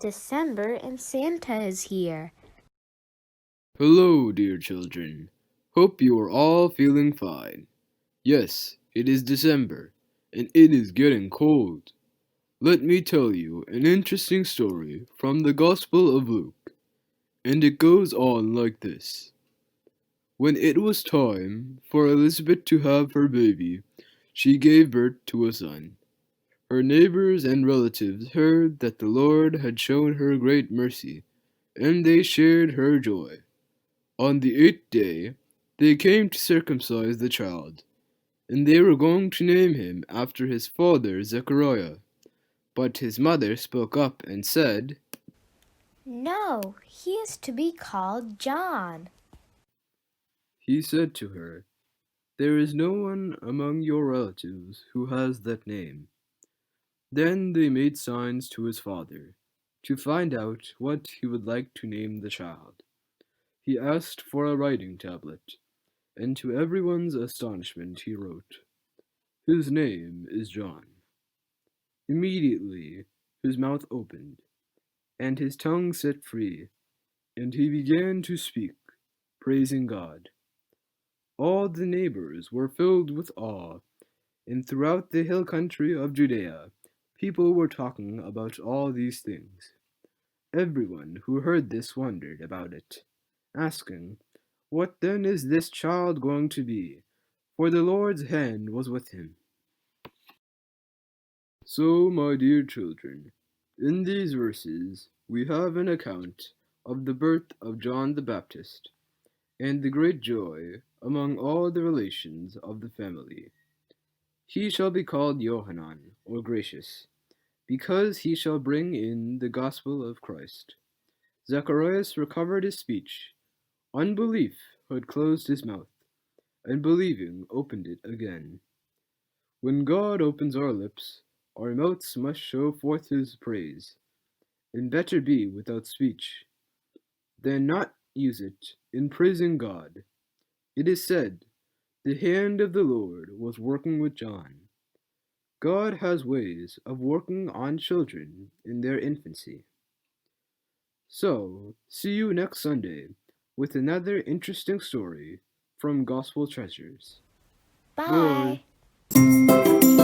December and Santa is here. Hello, dear children. Hope you are all feeling fine. Yes, it is December, and it is getting cold. Let me tell you an interesting story from the Gospel of Luke, and it goes on like this. When it was time for Elizabeth to have her baby, she gave birth to a son. Her neighbors and relatives heard that the Lord had shown her great mercy, and they shared her joy. On the 8th day, they came to circumcise the child, and they were going to name him after his father Zechariah. But his mother spoke up and said, No, he is to be called John. He said to her, There is no one among your relatives who has that name. Then they made signs to his father, to find out what he would like to name the child. He asked for a writing tablet, and to everyone's astonishment he wrote, His name is John. Immediately his mouth opened, and his tongue set free, and he began to speak, praising God. All the neighbors were filled with awe, and throughout the hill country of Judea, people were talking about all these things. Everyone who heard this wondered about it, asking, What then is this child going to be? For the Lord's hand was with him. So, my dear children, in these verses we have an account of the birth of John the Baptist, and the great joy among all the relations of the family. He shall be called Johanan, or Gracious, because he shall bring in the gospel of Christ. Zacharias recovered his speech. Unbelief had closed his mouth, and believing opened it again. When God opens our lips, our mouths must show forth his praise, and better be without speech, than not use it in praising God. It is said, The hand of the Lord was working with John. God has ways of working on children in their infancy. So, see you next Sunday with another interesting story from Gospel Treasures. Bye. Bye.